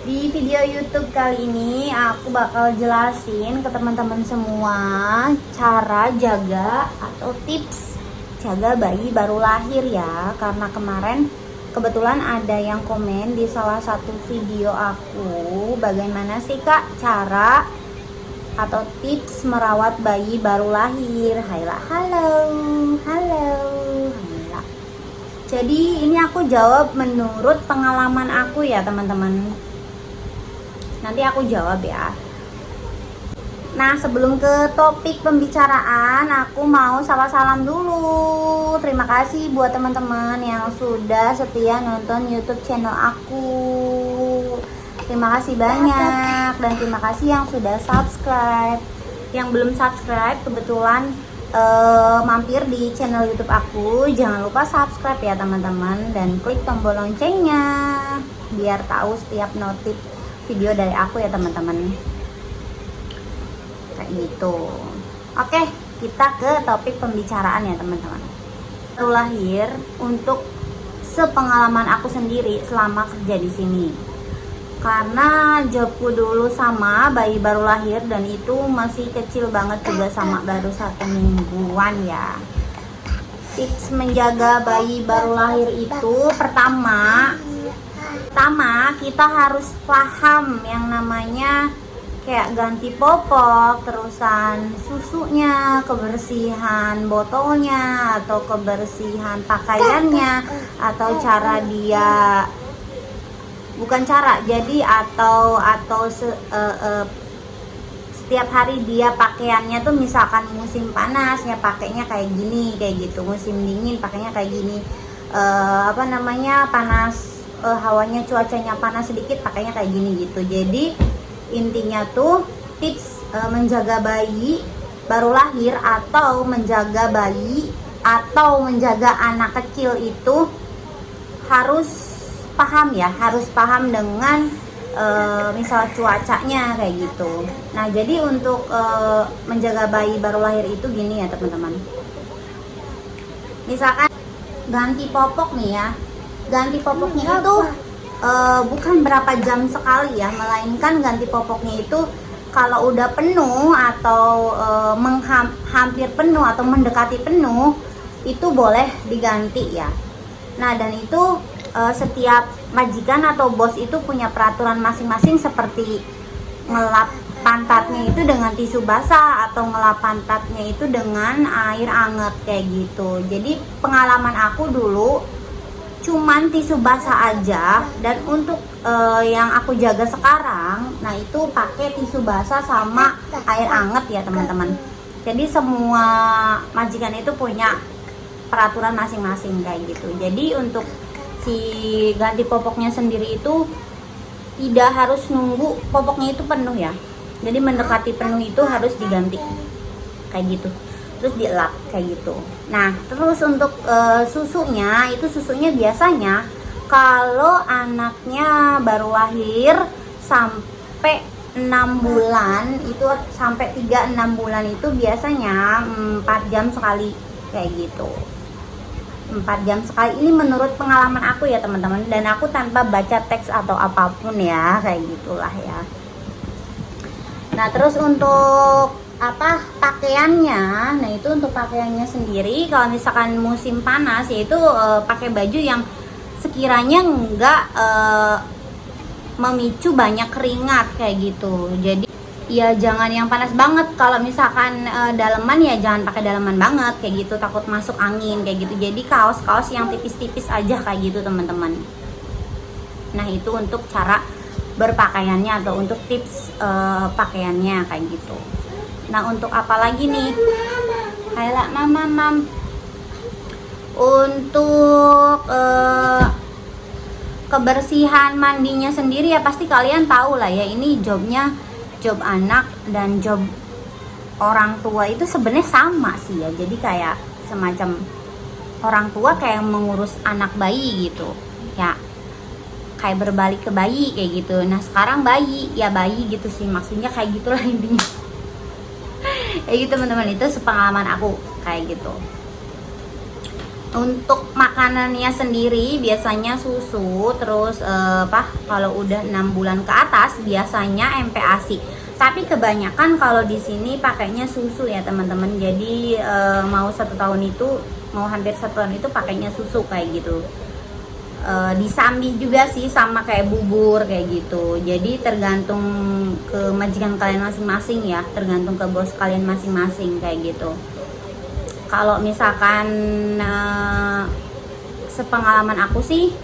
Di video YouTube kali ini aku bakal jelasin ke teman-teman semua cara jaga atau tips jaga bayi baru lahir ya. Karena kemarin kebetulan ada yang komen di salah satu video aku, bagaimana sih Kak cara atau tips merawat bayi baru lahir. Halo. Jadi ini aku jawab menurut pengalaman aku ya teman-teman. Nanti aku jawab ya. Nah, sebelum ke topik pembicaraan, aku mau salam dulu. Terima kasih buat teman-teman yang sudah setia nonton YouTube channel aku. Terima kasih banyak, dan terima kasih yang sudah subscribe. Yang belum subscribe kebetulan mampir di channel YouTube aku. Jangan lupa subscribe ya teman-teman, dan klik tombol loncengnya biar tahu setiap notif video dari aku ya teman-teman. Kayak gitu. Oke, kita ke topik pembicaraan ya teman-teman. Baru lahir, untuk sepengalaman aku sendiri selama kerja di sini. Karena jobku dulu sama bayi baru lahir, dan itu masih kecil banget juga, sama baru 1 mingguan ya. Tips menjaga bayi baru lahir itu pertama kita harus paham yang namanya kayak ganti popok, terusan susunya, kebersihan botolnya, atau kebersihan pakaiannya, atau cara dia setiap hari dia pakaiannya tuh, misalkan musim panas ya pakainya kayak gini, kayak gitu. Musim dingin pakainya kayak gini. Panas, hawanya cuacanya panas sedikit pakainya kayak gini gitu. Jadi intinya tuh tips menjaga bayi baru lahir, atau menjaga bayi atau menjaga anak kecil itu harus paham ya, harus paham dengan misal cuacanya kayak gitu. Nah, jadi untuk menjaga bayi baru lahir itu gini ya teman-teman. Misalkan ganti popok nih ya. Ganti popoknya itu bukan berapa jam sekali ya, melainkan ganti popoknya itu kalau udah penuh atau hampir penuh atau mendekati penuh, itu boleh diganti ya. Nah, dan itu setiap majikan atau bos itu punya peraturan masing-masing, seperti ngelap pantatnya itu dengan tisu basah atau ngelap pantatnya itu dengan air anget kayak gitu. Jadi pengalaman aku dulu cuman tisu basah aja, dan untuk yang aku jaga sekarang, nah itu pakai tisu basah sama air anget ya teman-teman. Jadi semua majikan itu punya peraturan masing-masing kayak gitu. Jadi untuk si ganti popoknya sendiri itu tidak harus nunggu popoknya itu penuh ya. Jadi mendekati penuh itu harus diganti kayak gitu, terus dielap kayak gitu. Nah, terus untuk susunya biasanya kalau anaknya baru lahir sampai 6 bulan itu, sampai 3-6 bulan itu biasanya 4 jam sekali kayak gitu. 4 jam sekali, ini menurut pengalaman aku ya teman-teman, dan aku tanpa baca teks atau apapun ya, kayak gitulah ya. Nah, terus untuk pakaiannya, nah itu untuk pakaiannya sendiri, kalau misalkan musim panas yaitu pakai baju yang sekiranya enggak memicu banyak keringat kayak gitu. Jadi ya jangan yang panas banget. Kalau misalkan daleman ya jangan pakai daleman banget kayak gitu, takut masuk angin kayak gitu. Jadi kaos yang tipis-tipis aja kayak gitu teman-teman. Nah, itu untuk cara berpakaiannya atau untuk tips pakaiannya kayak gitu. Nah, untuk apa lagi nih? Kayak mam. Untuk kebersihan mandinya sendiri ya pasti kalian tahu lah ya, ini job anak dan job orang tua itu sebenarnya sama sih ya. Jadi kayak semacam orang tua kayak mengurus anak bayi gitu ya, kayak berbalik ke bayi kayak gitu. Nah, sekarang bayi gitu sih, maksudnya kayak gitulah intinya. Kayak gitu teman-teman, itu sepengalaman aku kayak gitu. Untuk makanannya sendiri biasanya susu, terus kalau udah 6 bulan ke atas biasanya MPASI. Tapi kebanyakan kalau di sini pakainya susu ya teman-teman. Jadi mau 1 tahun itu, mau hampir 1 tahun itu pakainya susu kayak gitu. Disambi juga sih sama kayak bubur kayak gitu. Jadi tergantung ke majikan kalian masing-masing ya, tergantung ke bos kalian masing-masing kayak gitu. Kalau misalkan sepengalaman aku sih,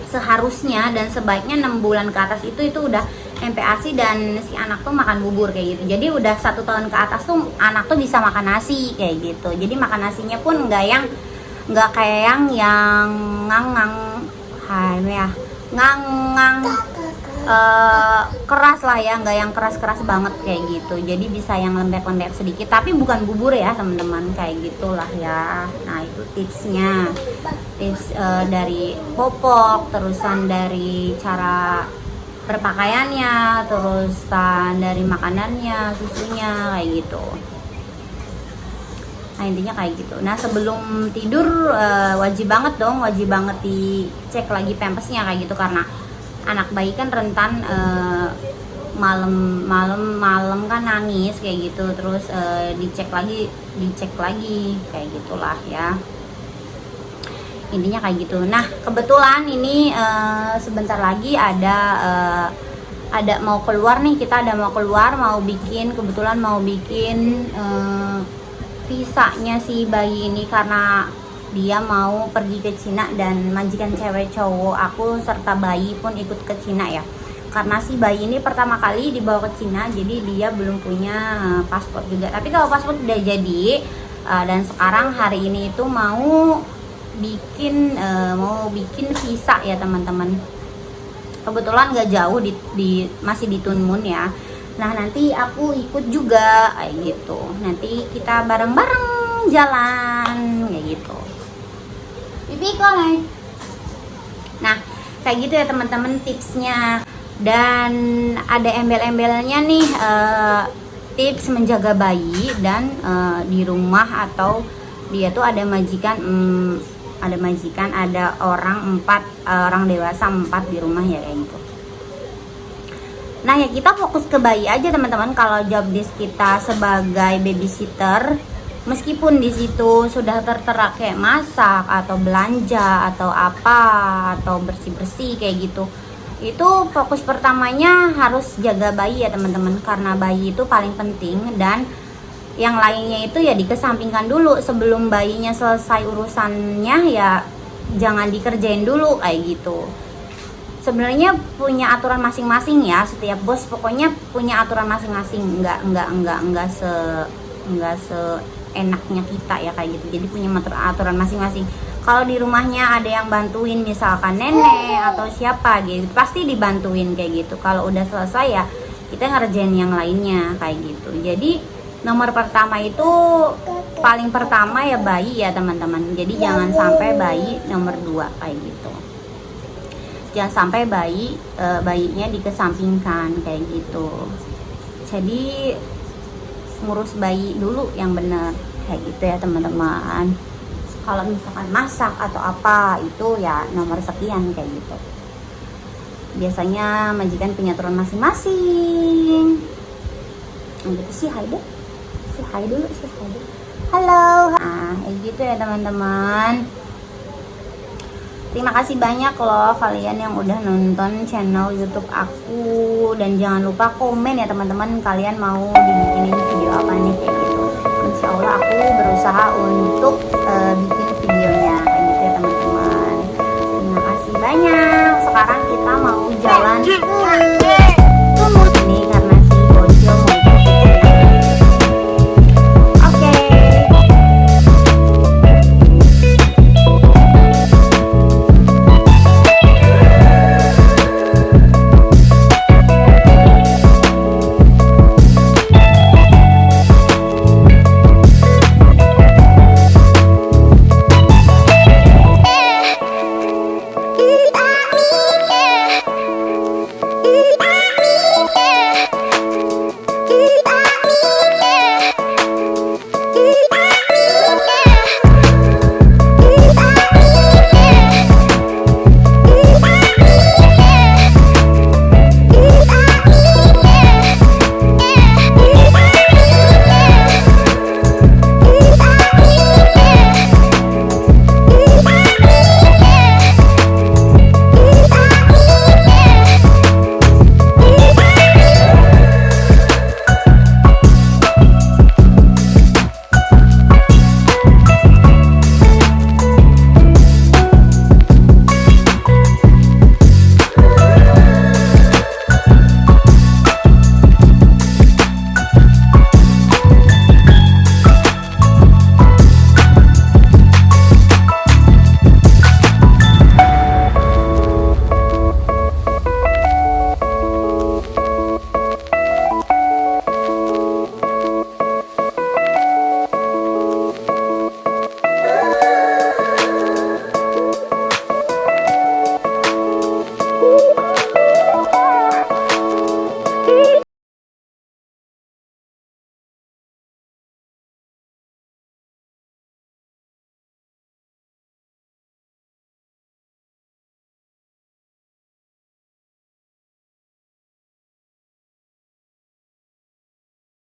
seharusnya dan sebaiknya 6 bulan ke atas itu udah MPASI dan si anak tuh makan bubur kayak gitu. Jadi udah 1 tahun ke atas tuh anak tuh bisa makan nasi kayak gitu. Jadi makan nasinya pun nggak kayak yang ngang-ngang, ngang-ngang keras lah ya, nggak yang keras-keras banget kayak gitu. Jadi bisa yang lembek-lembek sedikit, tapi bukan bubur ya teman-teman, kayak gitulah ya. Nah itu tipsnya, tips dari popok, terusan dari cara berpakaiannya, terusan dari makanannya, susunya kayak gitu. Nah intinya kayak gitu. Nah sebelum tidur wajib banget dicek lagi pampasnya kayak gitu, karena anak bayi kan rentan malam kan nangis kayak gitu. Terus dicek lagi kayak gitulah ya, intinya kayak gitu. Nah kebetulan ini sebentar lagi ada mau keluar nih, kita mau kebetulan mau bikin visanya si bayi ini, karena dia mau pergi ke Cina dan majikan cewek cowok aku serta bayi pun ikut ke Cina ya. Karena si bayi ini pertama kali dibawa ke Cina, jadi dia belum punya paspor juga. Tapi kalau paspor udah jadi, dan sekarang hari ini itu mau bikin visa ya teman-teman. Kebetulan nggak jauh masih di Tuen Mun ya. Nah nanti aku ikut juga kayak gitu. Nanti kita bareng-bareng jalan kayak gitu. Nah kayak gitu ya teman-teman tipsnya. Dan ada embel-embelnya nih, tips menjaga bayi dan di rumah atau dia tuh ada majikan, ada orang 4 orang dewasa 4 di rumah ya kayak gitu. Nah ya kita fokus ke bayi aja teman-teman. Kalau job desk kita sebagai babysitter, meskipun di situ sudah tertera kayak masak atau belanja atau apa atau bersih-bersih kayak gitu, itu fokus pertamanya harus jaga bayi ya teman-teman, karena bayi itu paling penting. Dan yang lainnya itu ya dikesampingkan dulu sebelum bayinya selesai urusannya, ya jangan dikerjain dulu kayak gitu. Sebenarnya punya aturan masing-masing ya, setiap bos pokoknya punya aturan masing-masing, enggak seenaknya kita ya kayak gitu. Jadi punya aturan masing-masing. Kalau di rumahnya ada yang bantuin, misalkan nenek atau siapa gitu, pasti dibantuin kayak gitu. Kalau udah selesai ya kita ngerjain yang lainnya kayak gitu. Jadi nomor pertama itu paling pertama ya bayi ya teman-teman. Jadi jangan sampai bayi nomor 2 kayak gitu. Jangan sampai bayinya dikesampingkan kayak gitu. Jadi ngurus bayi dulu yang benar kayak gitu ya teman-teman. Kalau misalkan masak atau apa itu ya nomor sekian kayak gitu. Biasanya majikan punya aturan masing-masing. Gitu sih, hai deh. Hai dulu. Halo. Nah, kayak gitu ya teman-teman. Terima kasih banyak loh kalian yang udah nonton channel YouTube aku, dan jangan lupa komen ya teman-teman, kalian mau dibikinin video apa nih kayak gitu. Insya Allah aku berusaha untuk bikin videonya kayak gitu ya teman-teman. Terima kasih banyak. Sekarang kita mau jalan ke